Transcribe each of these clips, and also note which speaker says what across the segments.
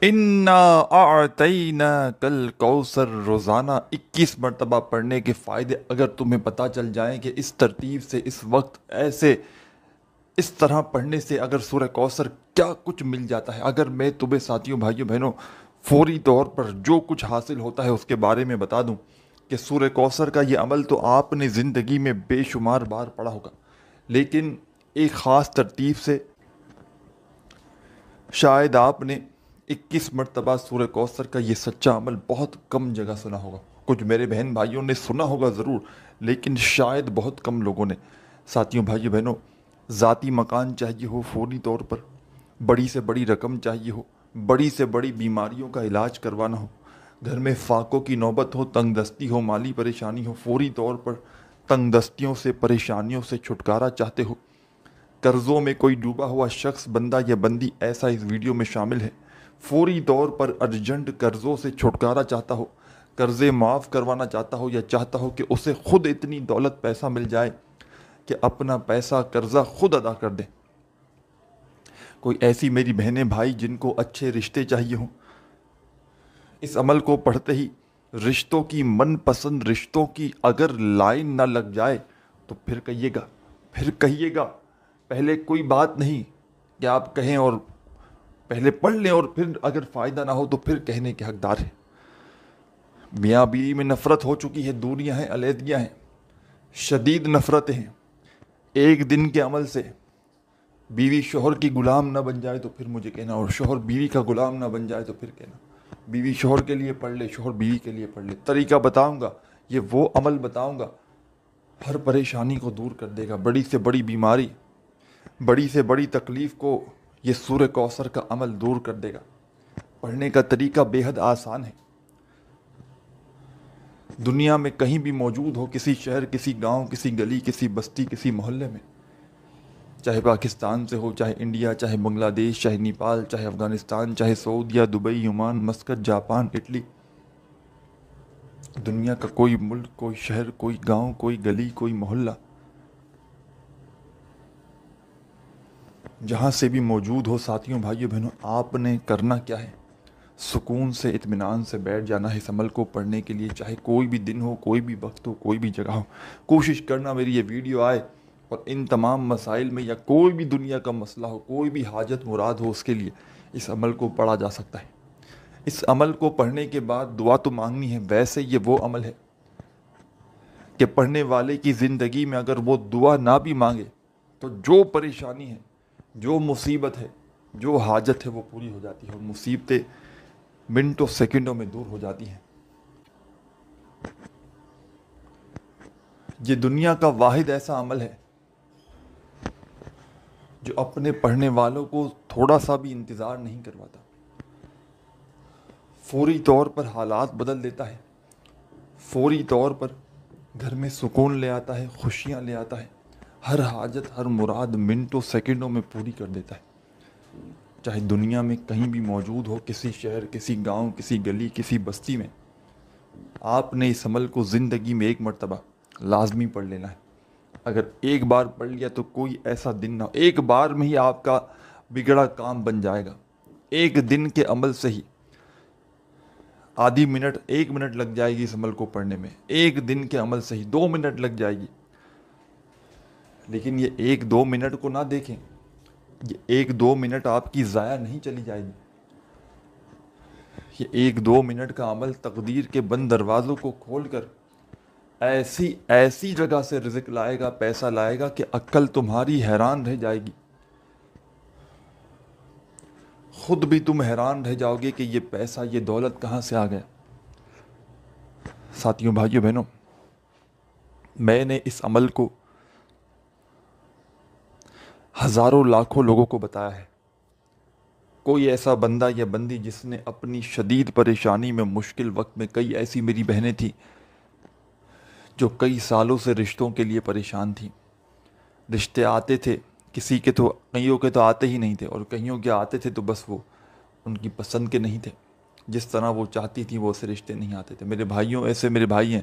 Speaker 1: انا اعطینا کل کوثر روزانہ 21 مرتبہ پڑھنے کے فائدے اگر تمہیں پتہ چل جائیں کہ اس ترتیب سے اس وقت ایسے اس طرح پڑھنے سے اگر سورہ کوثر کیا کچھ مل جاتا ہے، اگر میں تمہیں ساتھیوں بھائیوں بہنوں فوری طور پر جو کچھ حاصل ہوتا ہے اس کے بارے میں بتا دوں کہ سورہ کوثر کا یہ عمل تو آپ نے زندگی میں بے شمار بار پڑھا ہوگا، لیکن ایک خاص ترتیب سے شاید آپ نے 21 مرتبہ سورہ کوثر کا یہ سچا عمل بہت کم جگہ سنا ہوگا۔ کچھ میرے بہن بھائیوں نے سنا ہوگا ضرور، لیکن شاید بہت کم لوگوں نے۔ ساتھیوں بھائیوں بہنوں، ذاتی مکان چاہیے ہو فوری طور پر، بڑی سے بڑی رقم چاہیے ہو، بڑی سے بڑی بیماریوں کا علاج کروانا ہو، گھر میں فاقوں کی نوبت ہو، تنگ دستی ہو، مالی پریشانی ہو، فوری طور پر تنگ دستیوں سے پریشانیوں سے چھٹکارا چاہتے ہو، قرضوں میں کوئی ڈوبا ہوا شخص بندہ یا بندی ایسا اس ویڈیو میں شامل ہے، فوری طور پر ارجنٹ قرضوں سے چھٹکارا چاہتا ہو، قرضے معاف کروانا چاہتا ہو، یا چاہتا ہو کہ اسے خود اتنی دولت پیسہ مل جائے کہ اپنا پیسہ قرضہ خود ادا کر دے، کوئی ایسی میری بہنیں بھائی جن کو اچھے رشتے چاہیے ہوں، اس عمل کو پڑھتے ہی رشتوں کی من پسند رشتوں کی اگر لائن نہ لگ جائے تو پھر کہیے گا پہلے کوئی بات نہیں کہ آپ کہیں اور پہلے پڑھ لیں اور پھر اگر فائدہ نہ ہو تو پھر کہنے کے حقدار ہیں۔ میاں بیوی میں نفرت ہو چکی ہے، دوریاں ہیں، علیحدگیاں ہیں، شدید نفرتیں ہیں، ایک دن کے عمل سے بیوی شوہر کی غلام نہ بن جائے تو پھر مجھے کہنا، اور شوہر بیوی کا غلام نہ بن جائے تو پھر کہنا۔ بیوی شوہر کے لیے پڑھ لے، شوہر بیوی کے لیے پڑھ لے، طریقہ بتاؤں گا، یہ وہ عمل بتاؤں گا ہر پریشانی کو دور کر دے گا، بڑی سے بڑی بیماری، بڑی سے بڑی تکلیف کو یہ سورہ کوثر کا عمل دور کر دے گا۔ پڑھنے کا طریقہ بے حد آسان ہے، دنیا میں کہیں بھی موجود ہو، کسی شہر، کسی گاؤں، کسی گلی، کسی بستی، کسی محلے میں، چاہے پاکستان سے ہو، چاہے انڈیا، چاہے بنگلہ دیش، چاہے نیپال، چاہے افغانستان، چاہے سعودیہ، Dubai, Oman, Muscat, Japan, Italy, دنیا کا کوئی ملک، کوئی شہر، کوئی گاؤں، کوئی گلی، کوئی محلہ، جہاں سے بھی موجود ہو، ساتھیوں بھائیوں بہنوں، آپ نے کرنا کیا ہے؟ سکون سے اطمینان سے بیٹھ جانا ہے اس عمل کو پڑھنے کے لیے، چاہے کوئی بھی دن ہو، کوئی بھی وقت ہو، کوئی بھی جگہ ہو۔ کوشش کرنا میری یہ ویڈیو آئے اور ان تمام مسائل میں، یا کوئی بھی دنیا کا مسئلہ ہو، کوئی بھی حاجت مراد ہو، اس کے لیے اس عمل کو پڑھا جا سکتا ہے۔ اس عمل کو پڑھنے کے بعد دعا تو مانگنی ہے، ویسے یہ وہ عمل ہے کہ پڑھنے والے کی زندگی میں اگر وہ دعا نہ بھی مانگے تو جو پریشانی ہے، جو مصیبت ہے، جو حاجت ہے، وہ پوری ہو جاتی ہے، اور مصیبتیں منٹوں سیکنڈوں میں دور ہو جاتی ہیں۔ یہ دنیا کا واحد ایسا عمل ہے جو اپنے پڑھنے والوں کو تھوڑا سا بھی انتظار نہیں کرواتا، فوری طور پر حالات بدل دیتا ہے، فوری طور پر گھر میں سکون لے آتا ہے، خوشیاں لے آتا ہے، ہر حاجت، ہر مراد منٹوں سیکنڈوں میں پوری کر دیتا ہے۔ چاہے دنیا میں کہیں بھی موجود ہو، کسی شہر، کسی گاؤں، کسی گلی، کسی بستی میں، آپ نے اس عمل کو زندگی میں 1 مرتبہ لازمی پڑھ لینا ہے۔ اگر ایک بار پڑھ لیا تو کوئی ایسا دن نہ ہو، ایک بار میں ہی آپ کا بگڑا کام بن جائے گا، ایک دن کے عمل سے ہی آدھی منٹ، 1 منٹ لگ جائے گی اس عمل کو پڑھنے میں، ایک دن کے عمل سے ہی 2 منٹ لگ جائے گی، لیکن یہ 1-2 منٹ کو نہ دیکھیں، یہ 1-2 منٹ آپ کی ضائع نہیں چلی جائے گی، یہ 1-2 منٹ کا عمل تقدیر کے بند دروازوں کو کھول کر ایسی ایسی جگہ سے رزق لائے گا، پیسہ لائے گا کہ عقل تمہاری حیران رہ جائے گی، خود بھی تم حیران رہ جاؤ گے کہ یہ پیسہ، یہ دولت کہاں سے آ گیا۔ ساتھیوں بھائیوں بہنوں، میں نے اس عمل کو ہزاروں لاکھوں لوگوں کو بتایا ہے، کوئی ایسا بندہ یا بندی جس نے اپنی شدید پریشانی میں، مشکل وقت میں، کئی ایسی میری بہنیں تھیں جو کئی سالوں سے رشتوں کے لیے پریشان تھیں، رشتے آتے تھے، کسی کے تو، کئیوں کے تو آتے ہی نہیں تھے، اور کئیوں کے آتے تھے تو بس وہ ان کی پسند کے نہیں تھے، جس طرح وہ چاہتی تھیں وہ سے رشتے نہیں آتے تھے۔ میرے بھائیوں، ایسے میرے بھائی ہیں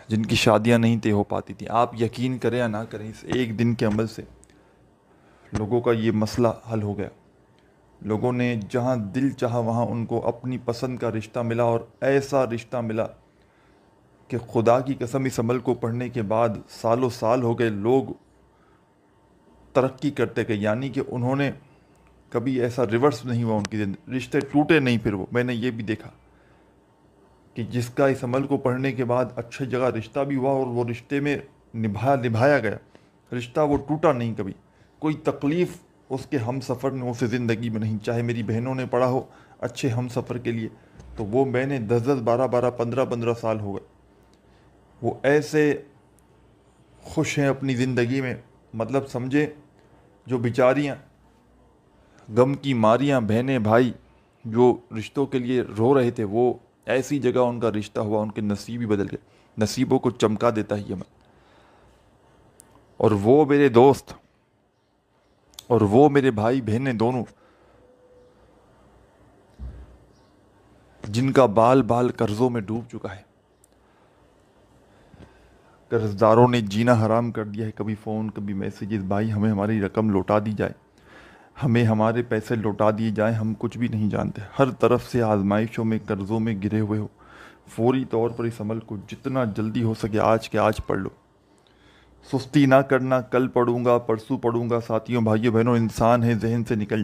Speaker 1: جن کی شادیاں نہیں طے ہو پاتی تھیں۔ آپ یقین کریں یا نہ کریں، اس ایک دن کے عمل سے لوگوں کا یہ مسئلہ حل ہو گیا، لوگوں نے جہاں دل چاہا وہاں ان کو اپنی پسند کا رشتہ ملا، اور ایسا رشتہ ملا کہ خدا کی قسم اس عمل کو پڑھنے کے بعد سالوں سال ہو گئے، لوگ ترقی کرتے گئے، یعنی کہ انہوں نے کبھی ایسا ریورس نہیں ہوا ان کی زندگی، رشتے ٹوٹے نہیں۔ پھر وہ میں نے یہ بھی دیکھا کہ جس کا اس عمل کو پڑھنے کے بعد اچھی جگہ رشتہ بھی ہوا اور وہ رشتے میں نبھایا گیا، رشتہ وہ ٹوٹا نہیں کبھی، کوئی تکلیف اس کے ہم سفر نے اسے زندگی میں نہیں، چاہے میری بہنوں نے پڑھا ہو اچھے ہم سفر کے لیے، تو وہ میں نے 10 12 15 سال ہو گئے، وہ ایسے خوش ہیں اپنی زندگی میں، مطلب سمجھے جو بیچاریاں غم کی ماریاں بہنیں بھائی جو رشتوں کے لیے رو رہے تھے، وہ ایسی جگہ ان کا رشتہ ہوا، ان کے نصیب ہی بدل گئے، نصیبوں کو چمکا دیتا ہے یہ عمل۔ اور وہ میرے دوست اور وہ میرے بھائی بہنیں دونوں جن کا بال بال قرضوں میں ڈوب چکا ہے، قرض داروں نے جینا حرام کر دیا ہے، کبھی فون کبھی میسیجز، بھائی ہمیں ہماری رقم لوٹا دی جائے، ہمیں ہمارے پیسے لوٹا دیے جائیں، ہم کچھ بھی نہیں جانتے، ہر طرف سے آزمائشوں میں قرضوں میں گرے ہوئے ہو۔ فوری طور پر اس عمل کو جتنا جلدی ہو سکے آج کے آج پڑھ لو، سستی نہ کرنا، کل پڑھوں گا پرسوں پڑھوں گا، ساتھیوں بھائیوں بہنوں انسان ہے ذہن سے نکل